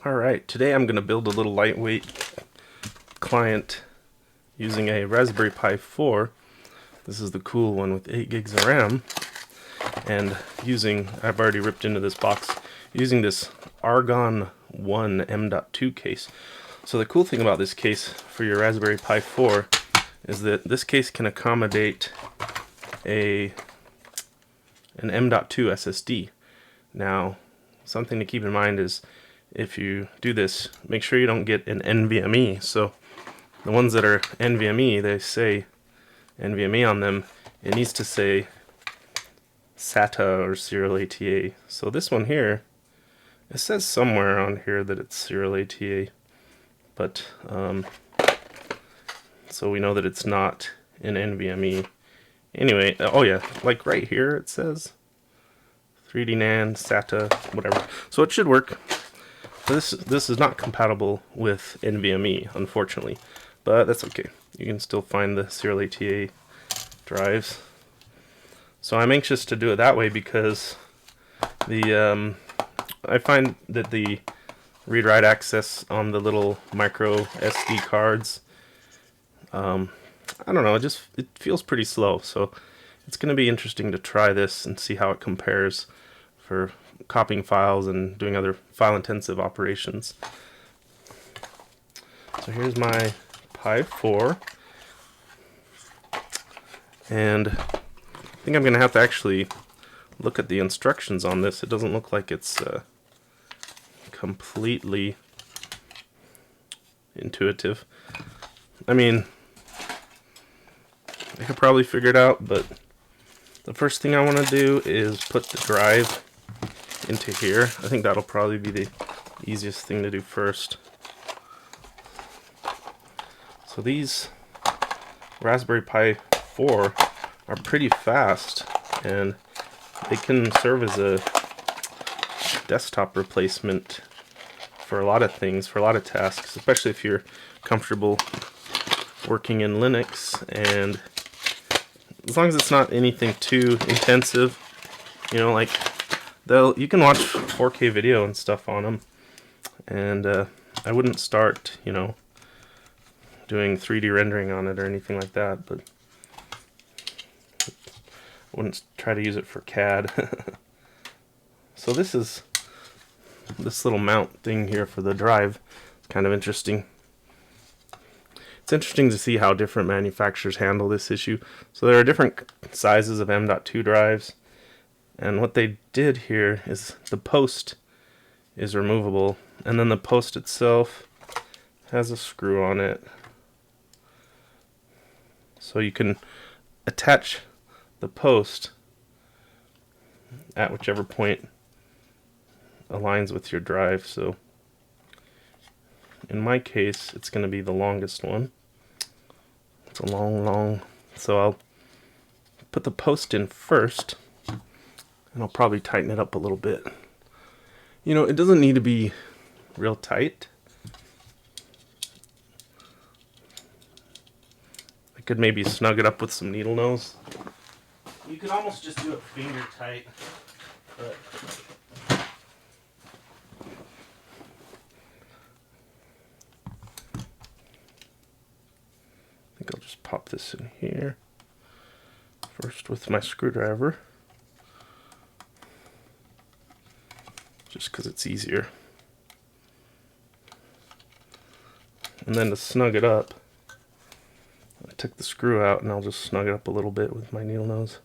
Alright, today I'm going to build a little lightweight client using a Raspberry Pi 4. This is the cool one with 8 gigs of RAM. And I've already ripped into this box, using this Argon ONE m.2 case. So the cool thing about this case for your Raspberry Pi 4 is that this case can accommodate an m.2 SSD. Now, something to keep in mind is if you do this, make sure you don't get an Nvme. So the ones that are Nvme, they say Nvme on them. It needs to say SATA or serial ATA. So this one here, it says somewhere on here that it's serial ATA, but so we know that it's not an Nvme. Anyway, oh yeah, like right here it says 3D NAND, SATA, whatever. So it should work. This is not compatible with Nvme, unfortunately, but that's okay. You can still find the serial ATA drives. So I'm anxious to do it that way because I find that the read-write access on the little micro SD cards, I don't know, it feels pretty slow. So it's going to be interesting to try this and see how it compares for copying files and doing other file-intensive operations. So here's my Pi 4, and I think I'm going to have to actually look at the instructions on this. It doesn't look like it's completely intuitive. I mean, I could probably figure it out, but the first thing I want to do is put the drive into here. I think that'll probably be the easiest thing to do first. So these Raspberry Pi 4 are pretty fast, and they can serve as a desktop replacement for a lot of things, for a lot of tasks, especially if you're comfortable working in Linux, and as long as it's not anything too intensive, you know, like you can watch 4K video and stuff on them, and I wouldn't start, you know, doing 3D rendering on it or anything like that, but I wouldn't try to use it for CAD. So this little mount thing here for the drive is kind of interesting. It's interesting to see how different manufacturers handle this issue. So there are different sizes of m.2 drives, and what they did here is the post is removable, and then the post itself has a screw on it. So you can attach the post at whichever point aligns with your drive. So in my case, it's going to be the longest one. It's a long, so I'll put the post in first, and I'll probably tighten it up a little bit. You know, it doesn't need to be real tight. I could maybe snug it up with some needle nose. You could almost just do it finger tight, but I think I'll just pop this in here first with my screwdriver, just because it's easier. And then to snug it up, I took the screw out, and I'll just snug it up a little bit with my needle nose,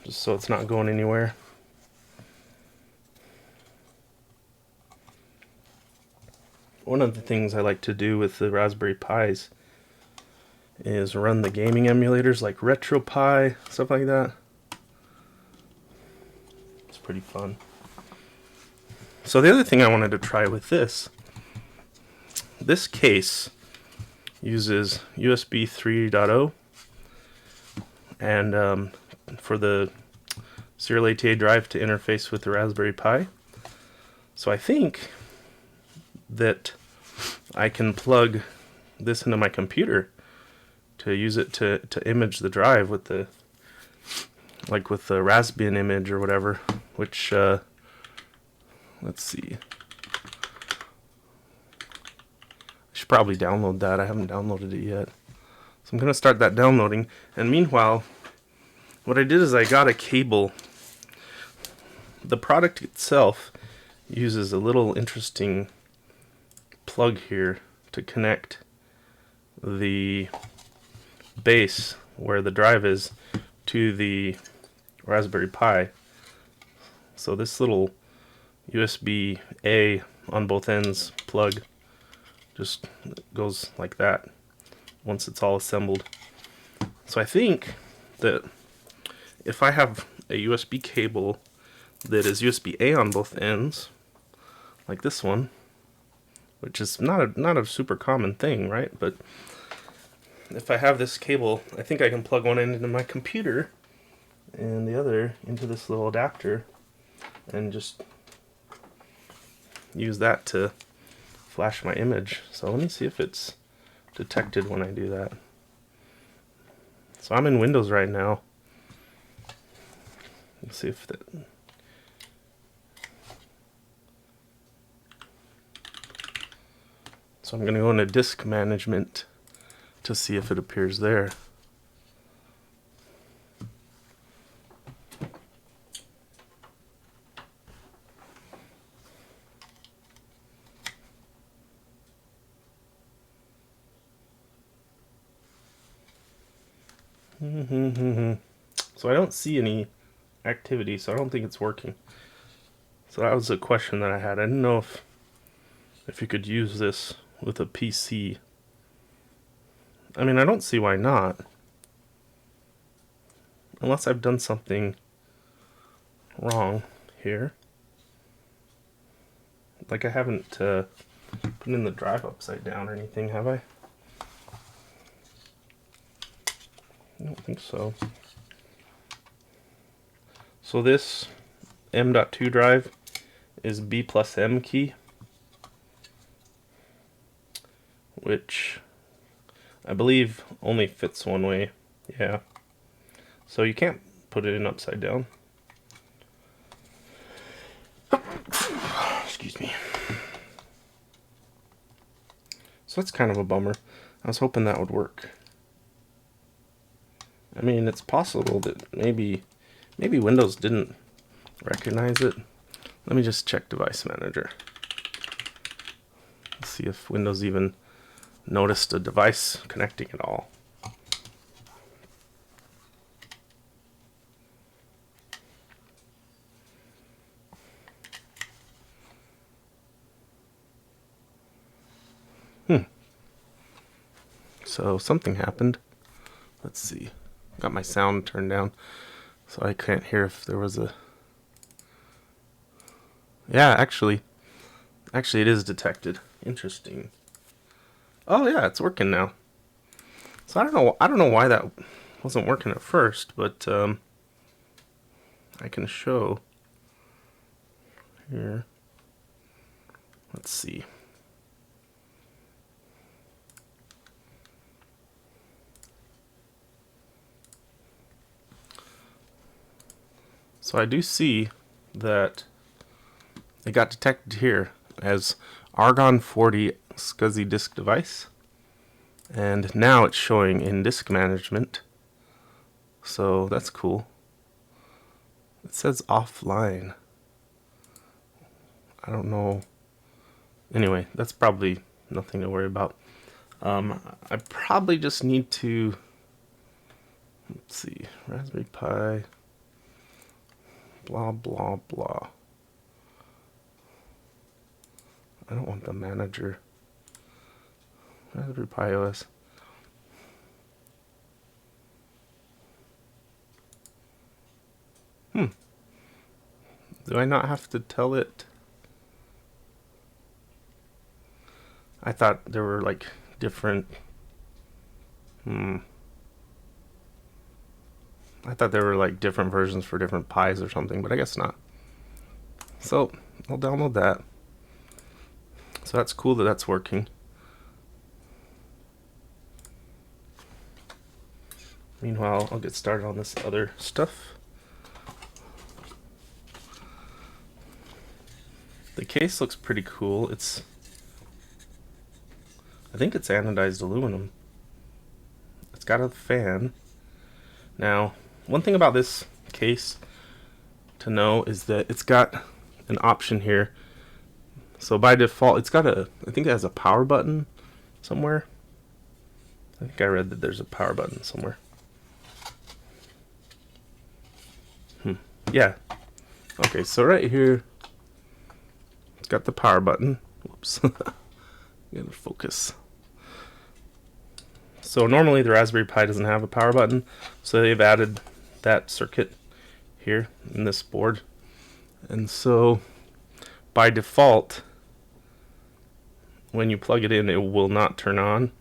just so it's not going anywhere. One of the things I like to do with the Raspberry Pis is run the gaming emulators like RetroPie, stuff like that. It's pretty fun. So the other thing I wanted to try with this case uses USB 3.0, and for the serial ATA drive to interface with the Raspberry Pi. So I think that I can plug this into my computer to use it to image the drive with the Raspbian image or whatever, which let's see, should probably download that. I haven't downloaded it yet. So I'm going to start that downloading. And meanwhile, what I did is I got a cable. The product itself uses a little interesting plug here to connect the base where the drive is to the Raspberry Pi. So this little USB-A on both ends plug just goes like that once it's all assembled. So I think that if I have a USB cable that is USB-A on both ends, like this one, which is not a super common thing, right? But if I have this cable, I think I can plug one end into my computer and the other into this little adapter and just use that to flash my image. So let me see if it's detected when I do that. So I'm in Windows right now. Let's see if that... So I'm going to go into disk management to see if it appears there. So I don't see any activity, so I don't think it's working. So that was a question that I had. I didn't know if you could use this with a PC. I mean, I don't see why not. Unless I've done something wrong here. Like I haven't put in the drive upside down or anything, have I? I don't think so. So this m.2 drive is B+M key, which I believe only fits one way. Yeah. So you can't put it in upside down. Excuse me. So that's kind of a bummer. I was hoping that would work. I mean, it's possible that maybe Windows didn't recognize it. Let me just check Device Manager. Let's see if Windows even noticed a device connecting at all. So something happened. Let's see. Got my sound turned down so I can't hear if there was a... Yeah, actually it is detected. Interesting. Oh yeah, it's working now. So I don't know why that wasn't working at first, but I can show here. Let's see. So I do see that it got detected here as Argon 40 SCSI disk device, and now it's showing in disk management, so that's cool. It says offline. I don't know. Anyway, that's probably nothing to worry about. I probably just need to, let's see, Raspberry Pi, blah blah blah. I don't want the manager. Raspberry Pi OS. Do I not have to tell it? I thought there were like different... I thought there were like different versions for different Pis or something, but I guess not. So I'll download that. So that's cool that that's working. Meanwhile, I'll get started on this other stuff. The case looks pretty cool. It's I think it's anodized aluminum. It's got a fan. Now, one thing about this case to know is that it's got an option here. So by default, it's got I think it has a power button somewhere. I think I read that there's a power button somewhere. Yeah. Okay, so right here, it's got the power button. Whoops. Gotta focus. So normally the Raspberry Pi doesn't have a power button, so they've added that circuit here in this board. And so by default, when you plug it in, it will not turn on.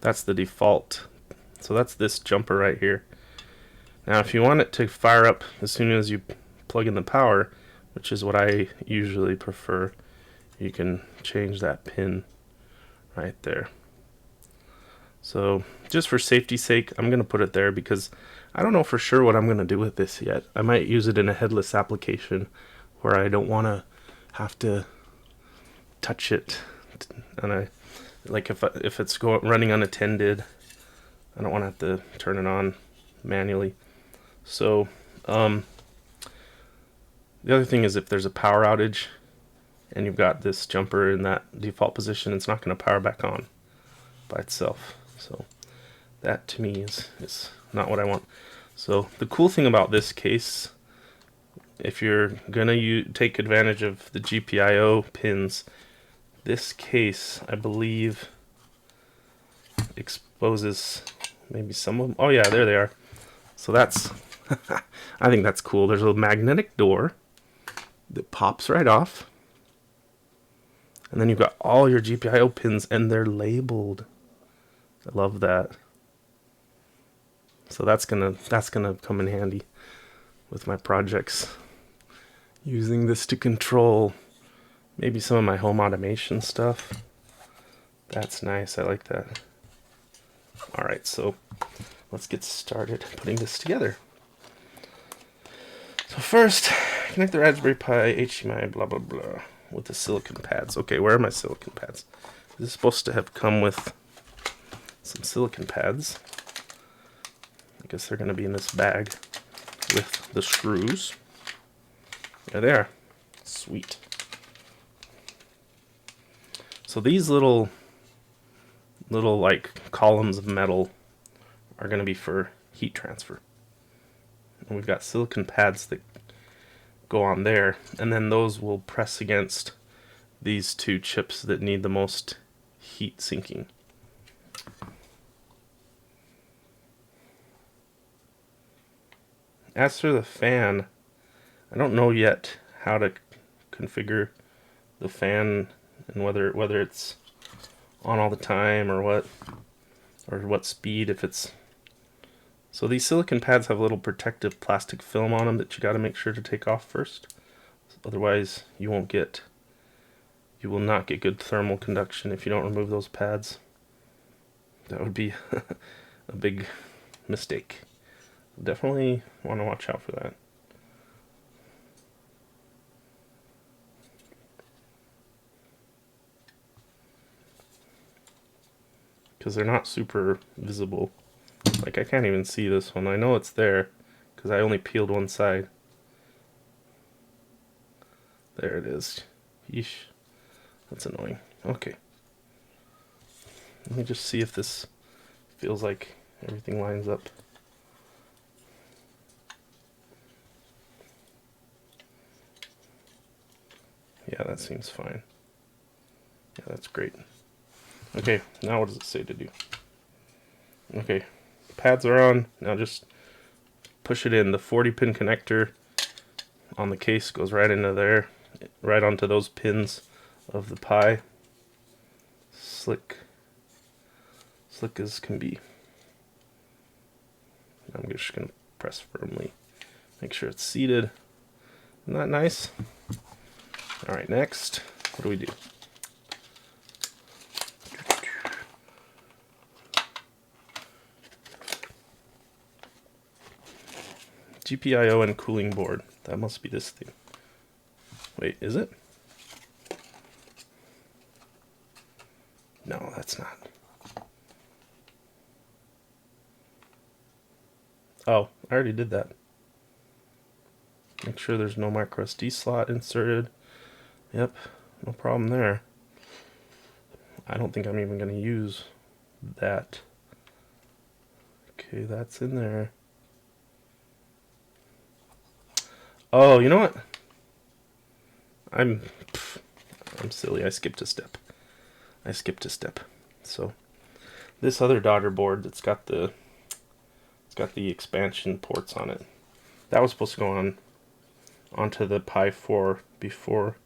That's the default. So that's this jumper right here. Now if you want it to fire up as soon as you plug in the power, which is what I usually prefer, you can change that pin right there. So just for safety's sake, I'm going to put it there because I don't know for sure what I'm going to do with this yet. I might use it in a headless application where I don't want to have to touch it, and I like if it's running unattended, I don't want to have to turn it on manually. So the other thing is if there's a power outage and you've got this jumper in that default position, it's not going to power back on by itself. So that to me is not what I want. So the cool thing about this case, if you're gonna take advantage of the GPIO pins, this case I believe exposes maybe some of them. Oh yeah, there they are. So that's I think that's cool. There's a magnetic door that pops right off, and then you've got all your GPIO pins and they're labeled. I love that. So that's gonna come in handy with my projects. Using this to control maybe some of my home automation stuff. That's nice. I like that. Alright, so let's get started putting this together. So first, connect the Raspberry Pi HDMI blah blah blah with the silicon pads. Okay, where are my silicon pads? This is supposed to have come with some silicon pads. I guess they're going to be in this bag with the screws. There they are. Sweet. So these little like columns of metal are going to be for heat transfer. And we've got silicon pads that go on there, and then those will press against these two chips that need the most heat sinking. As for the fan, I don't know yet how to configure the fan and whether it's on all the time or what speed, if it's. So these silicon pads have a little protective plastic film on them that you got to make sure to take off first. Otherwise you will not get good thermal conduction if you don't remove those pads. That would be a big mistake. Definitely want to watch out for that. Because they're not super visible. Like I can't even see this one. I know it's there because I only peeled one side. There it is. Yeesh. That's annoying. Okay. Let me just see if this feels like everything lines up. Yeah, that seems fine. Yeah, that's great. Okay, now what does it say to do? Okay, pads are on. Now just push it in. The 40-pin connector on the case goes right into there, right onto those pins of the Pi. Slick as can be. I'm just going to press firmly. Make sure it's seated. Isn't that nice? Alright, next, what do we do? GPIO and cooling board. That must be this thing. Wait, is it? No, that's not. Oh, I already did that. Make sure there's no micro SD slot inserted. Yep, no problem there. I don't think I'm even going to use that. Okay, that's in there. Oh, you know what? I'm silly. I skipped a step. So this other daughter board that's got the expansion ports on it. That was supposed to go onto the Pi 4 before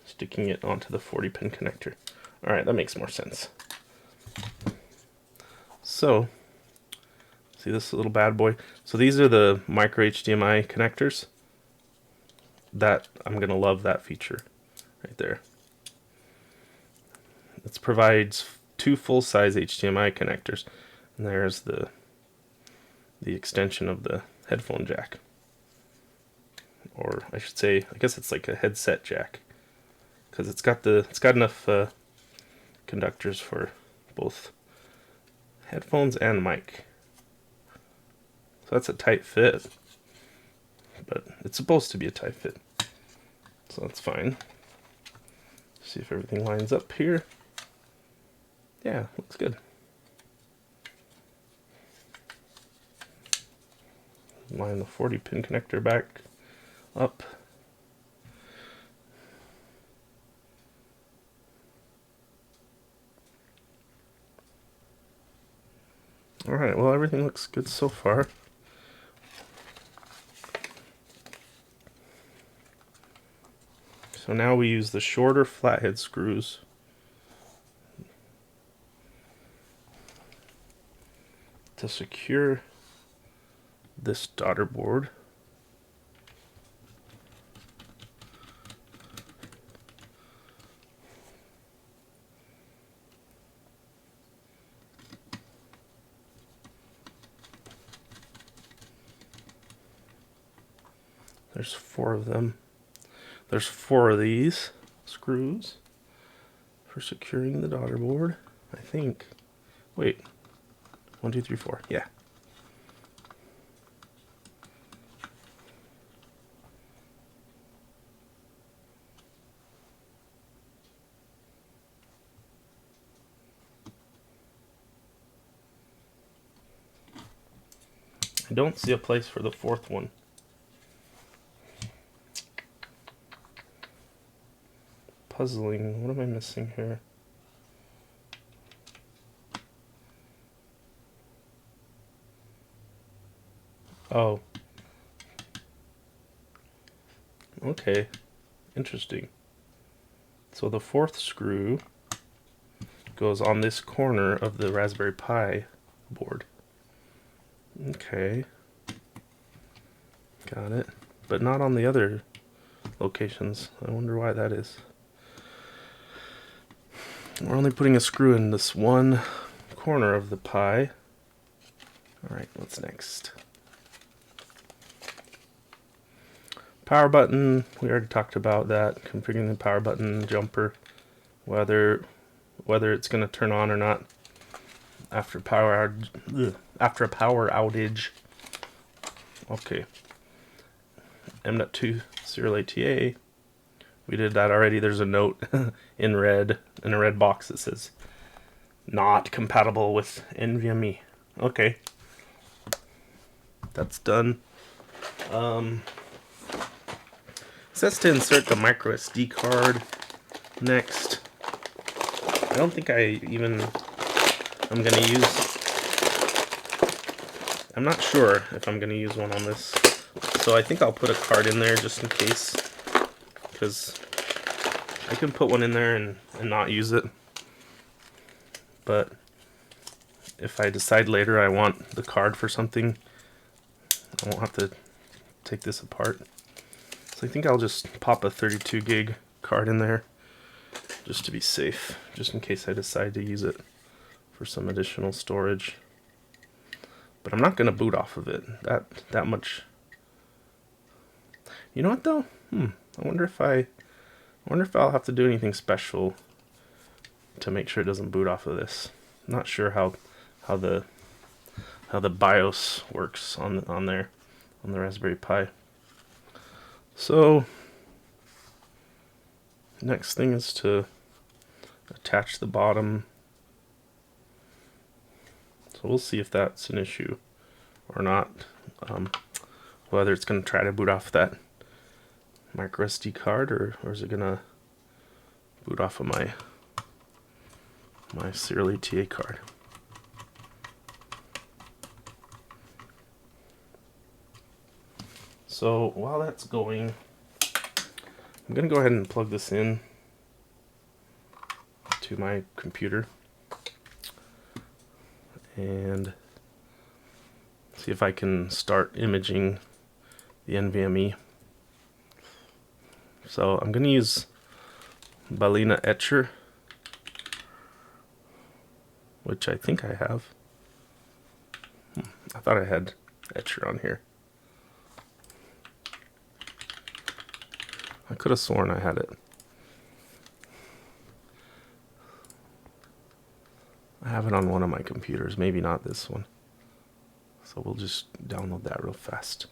sticking it onto the 40-pin connector. Alright, that makes more sense. So, see this little bad boy? So these are the micro HDMI connectors. I'm going to love that feature right there. It provides 2 full-size HDMI connectors. And there's the extension of the headphone jack. Or I should say, I guess it's like a headset jack, because it's got enough conductors for both headphones and mic. So that's a tight fit, but it's supposed to be a tight fit, so that's fine. See if everything lines up here. Yeah, looks good. Line the 40-pin connector back up. Alright, well, everything looks good so far. So now we use the shorter flathead screws to secure this daughter board. There's 4 of them. There's 4 of these screws for securing the daughter board, I think. Wait. 1, 2, 3, 4. Yeah. I don't see a place for the 4th one. Puzzling. What am I missing here? Oh. Okay. Interesting. So the 4th screw goes on this corner of the Raspberry Pi board. Okay. Got it. But not on the other locations. I wonder why that is. We're only putting a screw in this one corner of the Pi. Alright, what's next? Power button. We already talked about that. Configuring the power button jumper. Whether it's going to turn on or not after a power outage. Okay. m.2 serial ATA. We did that already. There's a note in a red box that says not compatible with Nvme. Okay. That's done. It says to insert the micro SD card next. I don't think I'm not sure if I'm gonna use one on this. So I think I'll put a card in there just in case, because I can put one in there and not use it. But if I decide later I want the card for something, I won't have to take this apart. So I think I'll just pop a 32 gig card in there just to be safe, just in case I decide to use it for some additional storage. But I'm not going to boot off of it that much. You know what though? I wonder if I'll have to do anything special to make sure it doesn't boot off of this. I'm not sure how the BIOS works on the Raspberry Pi. So next thing is to attach the bottom. So we'll see if that's an issue or not. Whether it's going to try to boot off that micro SD card or is it going to boot off of my serial ATA card. So while that's going, I'm going to go ahead and plug this in to my computer and see if I can start imaging the Nvme. So I'm going to use Balena Etcher, which I think I have. I thought I had Etcher on here. I could have sworn I had it. I have it on one of my computers, maybe not this one. So we'll just download that real fast.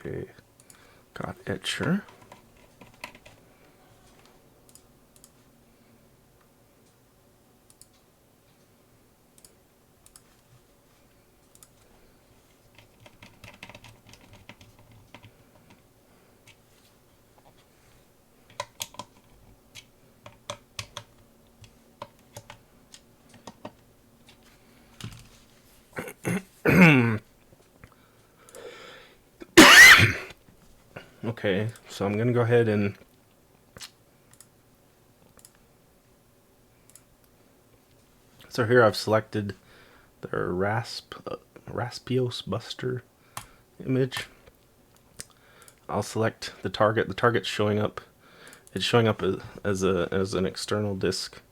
Okay, got Etcher. Okay, so I'm going to go ahead and so here I've selected the Raspios Buster image. I'll select the target. The target's showing up. It's showing up as an external disk,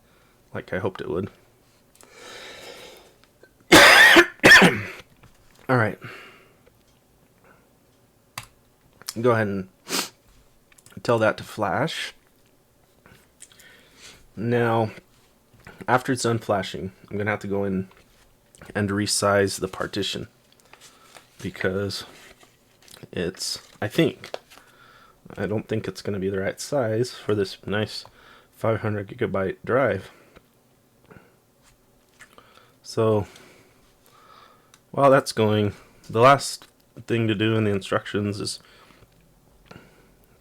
like I hoped it would. All right. Go ahead and tell that to flash. Now, after it's done flashing, I'm going to have to go in and resize the partition because I don't think it's going to be the right size for this nice 500 gigabyte drive. So, while that's going, the last thing to do in the instructions is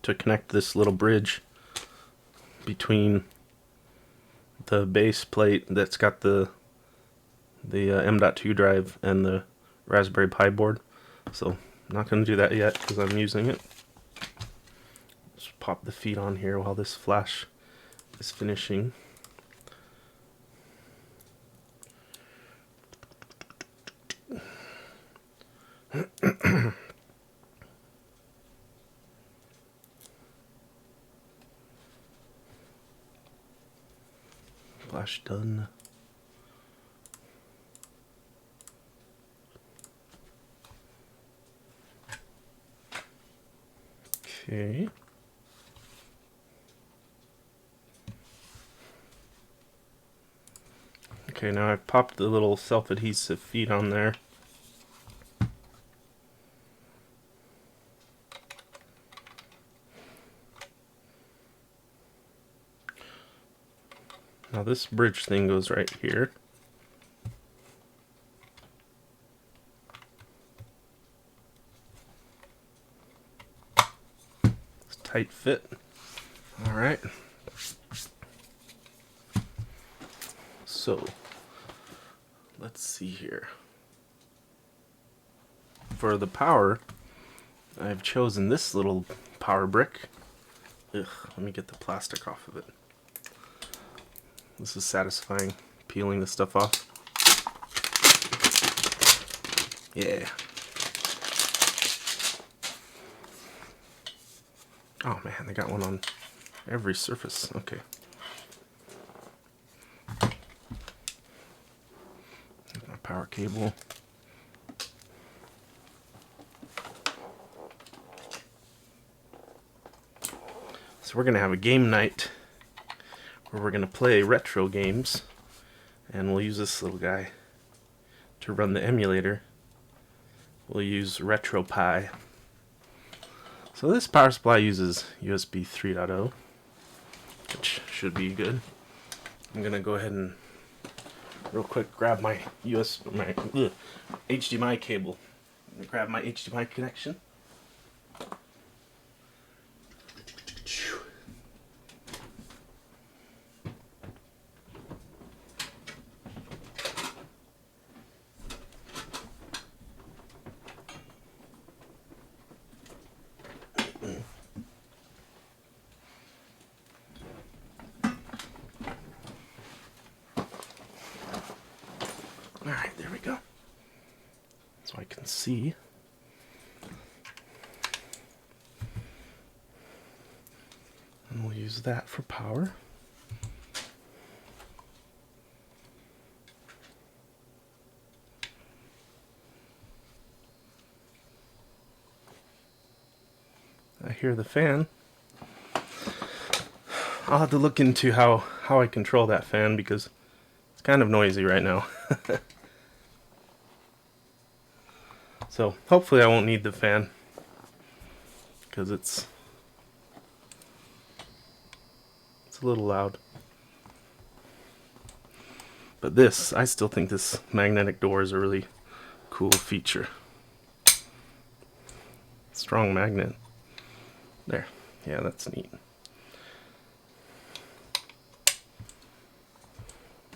to connect this little bridge between the base plate that's got the m.2 drive and the Raspberry Pi board. So I'm not going to do that yet because I'm using it. Just pop the feed on here while this flash is finishing. Flash done. Okay. Okay, now I've popped the little self-adhesive feed on there. Now this bridge thing goes right here. It's a tight fit. All right. So let's see here. For the power, I've chosen this little power brick. Ugh, let me get the plastic off of it. This is satisfying, peeling the stuff off. Yeah. Oh man, they got one on every surface. Okay. My power cable. So we're gonna have a game night where we're gonna play retro games, and we'll use this little guy to run the emulator. We'll use RetroPie. So this power supply uses USB 3.0, which should be good. I'm gonna go ahead and real quick grab my HDMI cable. I'm gonna grab my HDMI connection. Alright, there we go. So I can see. And we'll use that for power. I hear the fan. I'll have to look into how I control that fan because it's kind of noisy right now. So hopefully I won't need the fan because it's a little loud. But this, I still think this magnetic door is a really cool feature. Strong magnet. There. Yeah, that's neat.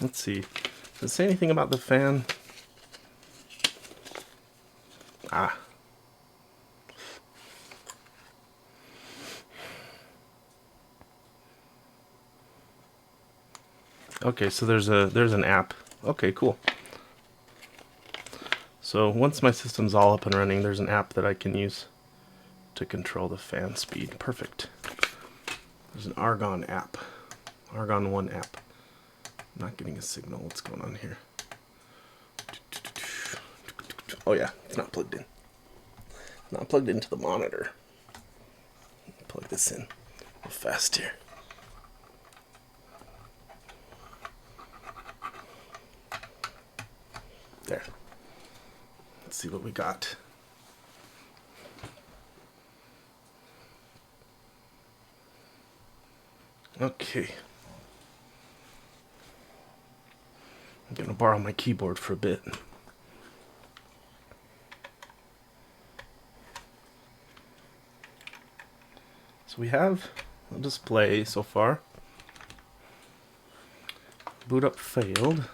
Let's see. Does it say anything about the fan? Ah. Okay, so there's an app. Okay, cool. So once my system's all up and running, there's an app that I can use to control the fan speed. Perfect. There's an Argon app. Argon ONE app. I'm not getting a signal. What's going on here? Oh yeah, it's not plugged in. Not plugged into the monitor. Plug this in real fast here. There. Let's see what we got. Okay. I'm gonna borrow my keyboard for a bit. So we have a display so far. Boot up failed.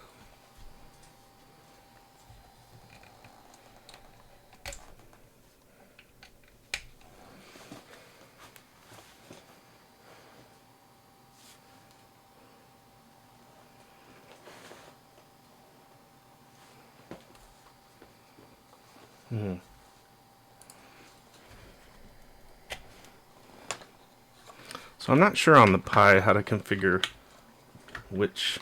So I'm not sure on the Pi how to configure which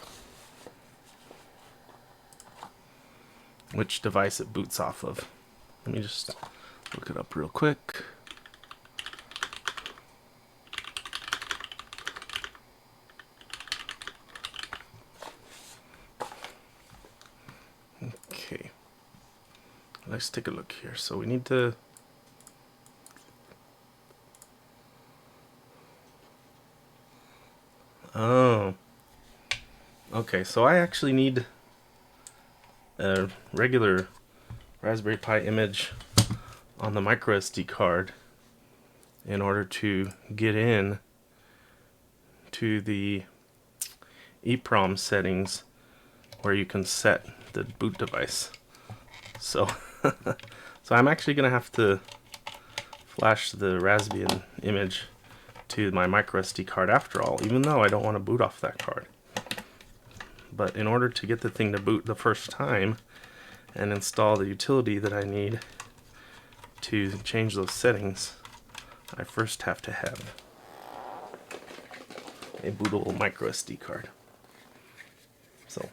device it boots off of. Let me just look it up real quick. Okay. Let's take a look here. So we need to okay, so I actually need a regular Raspberry Pi image on the micro SD card in order to get in to the EEPROM settings where you can set the boot device. So so I'm actually gonna have to flash the Raspbian image to my micro SD card after all, even though I don't want to boot off that card. But in order to get the thing to boot the first time, and install the utility that I need to change those settings, I first have to have a bootable micro SD card. So,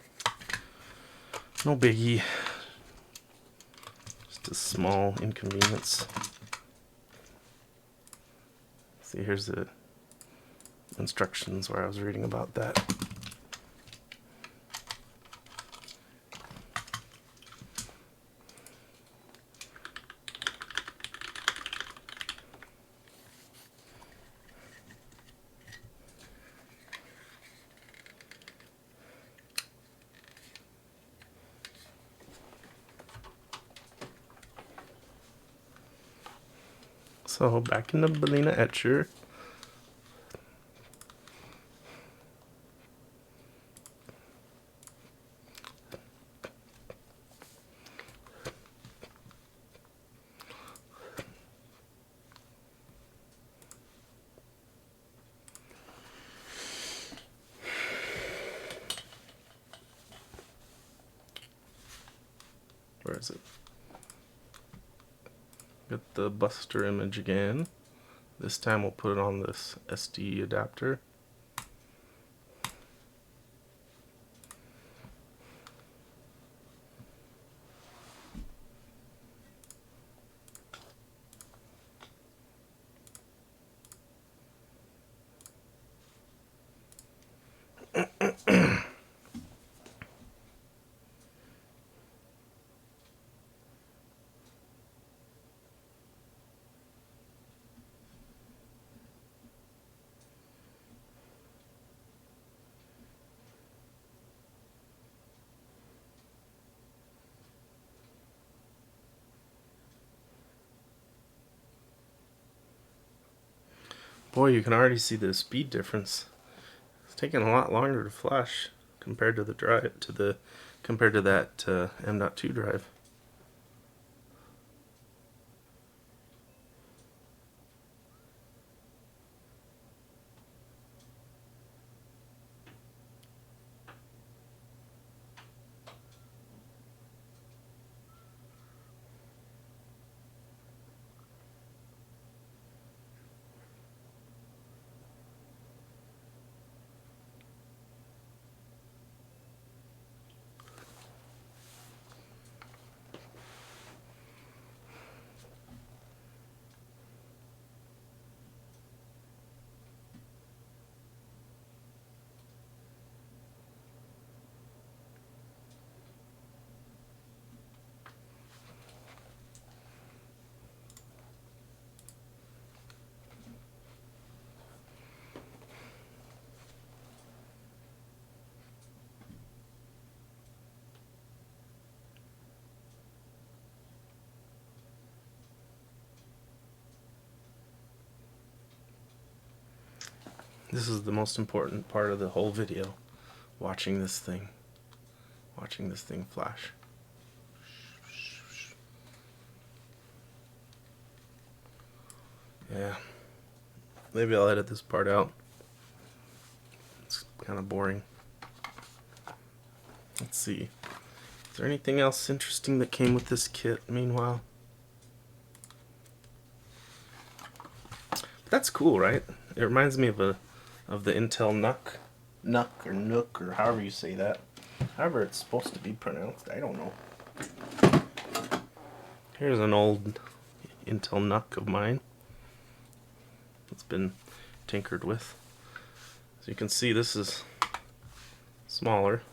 no biggie, just a small inconvenience. See, here's the instructions where I was reading about that. So back in the Balena Etcher. Where is it? Get the Buster image again. This time we'll put it on this SD adapter. Boy, you can already see the speed difference. It's taking a lot longer to flash compared to the drive, compared to that m.2 drive. This is the most important part of the whole video. Watching this thing flash. Yeah, maybe I'll edit this part out. It's kind of boring. Let's see. Is there anything else interesting that came with this kit meanwhile? That's cool, right? It reminds me of the Intel NUC or Nook or however you say that. However it's supposed to be pronounced, I don't know. Here's an old Intel NUC of mine. It's been tinkered with. So you can see this is smaller.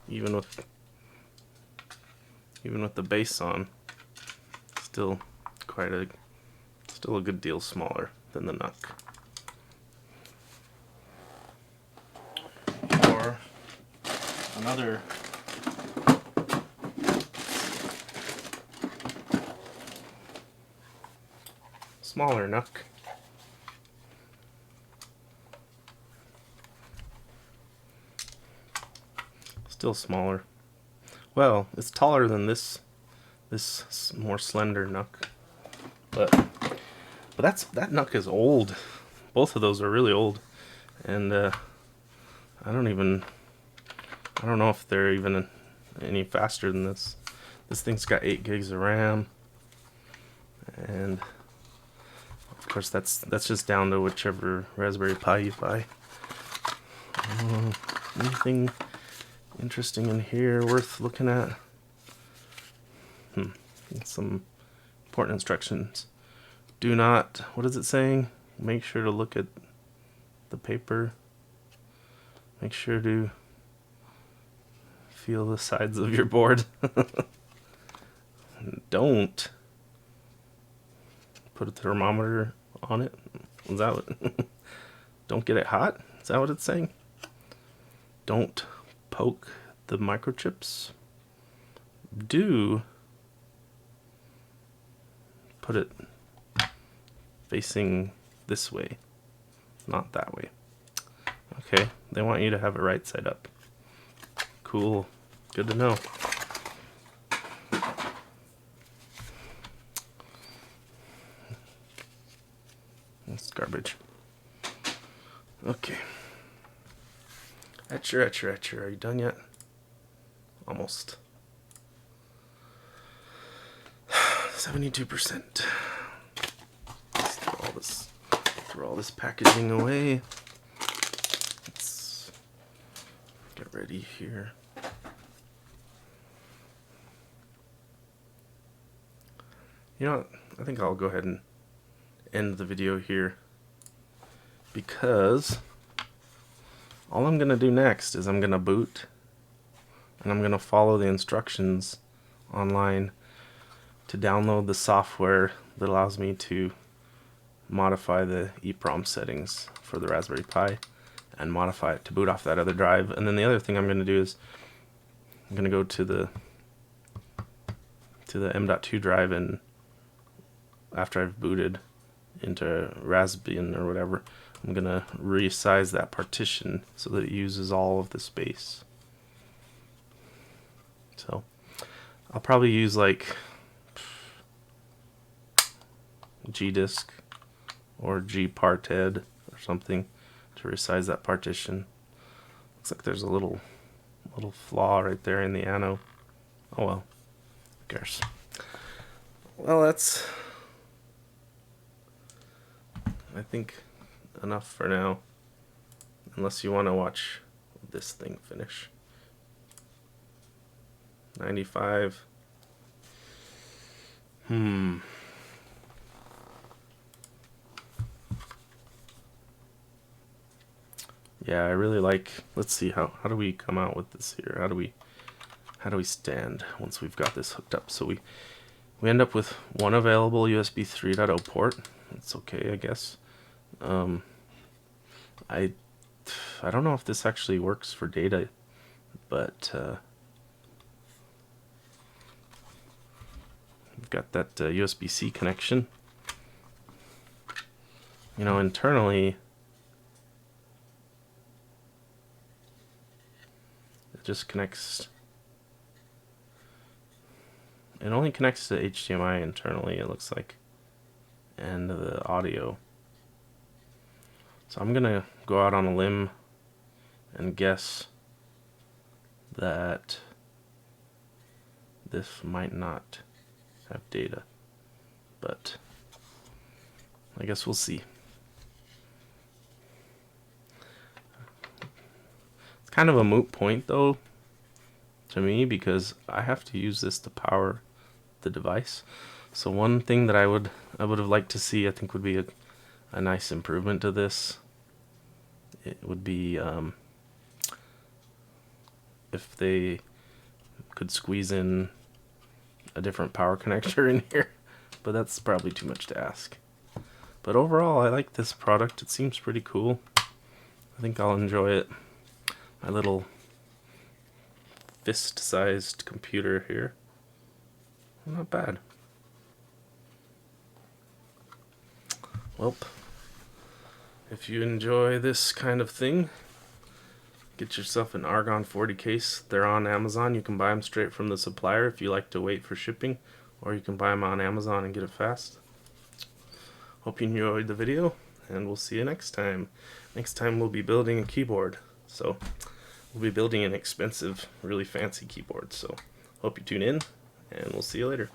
even with the base on, still a good deal smaller than the NUC. Or another smaller NUC. Still smaller. Well, it's taller than this more slender NUC. But that NUC is old. Both of those are really old, and I don't know if they're even any faster than this. This thing's got 8 gigs of RAM, and of course that's just down to whichever Raspberry Pi you buy. Anything interesting in here worth looking at? Some important instructions. Do not, what is it saying? Make sure to look at the paper. Make sure to feel the sides of your board. Don't put a thermometer on it. Is that what? Don't get it hot? Is that what it's saying? Don't poke the microchips. Do put it facing this way, not that way. Okay, they want you to have it right side up. Cool, good to know. That's garbage. Okay. Etcher, are you done yet? Almost. 72%. Let's throw all this packaging away. Let's get ready here. You know what? I think I'll go ahead and end the video here, because all I'm gonna do next is I'm gonna boot, and I'm gonna follow the instructions online to download the software that allows me to modify the EEPROM settings for the Raspberry Pi and modify it to boot off that other drive. And then the other thing I'm going to do is I'm going to go to the m.2 drive, and after I've booted into Raspbian or whatever, I'm going to resize that partition so that it uses all of the space. So I'll probably use like Gdisk or gparted or something to resize that partition. Looks like there's a little flaw right there in the ano. Oh well, who cares? Well, that's, I think, enough for now, unless you want to watch this thing finish. 95. Yeah, I really like, let's see, how do we come out with this here? How do we stand once we've got this hooked up? So we end up with one available USB 3.0 port. That's okay, I guess. I don't know if this actually works for data, but we've got that USB-C connection. You know, internally, it just connects. It only connects to HDMI internally, it looks like, and the audio. So I'm gonna go out on a limb and guess that this might not have data, but I guess we'll see. It's kind of a moot point though to me, because I have to use this to power the device. So one thing that I would have liked to see, I think, would be a nice improvement to this. It would be if they could squeeze in a different power connector in here, but that's probably too much to ask. But overall, I like this product. It seems pretty cool. I think I'll enjoy it. My little fist-sized computer here. Not bad. Well, if you enjoy this kind of thing, get yourself an Argon 40 case. They're on Amazon. You can buy them straight from the supplier if you like to wait for shipping, or you can buy them on Amazon and get it fast. Hope you enjoyed the video, and we'll see you next time. Next time we'll be building a keyboard. So we'll be building an expensive, really fancy keyboard. So hope you tune in, and we'll see you later.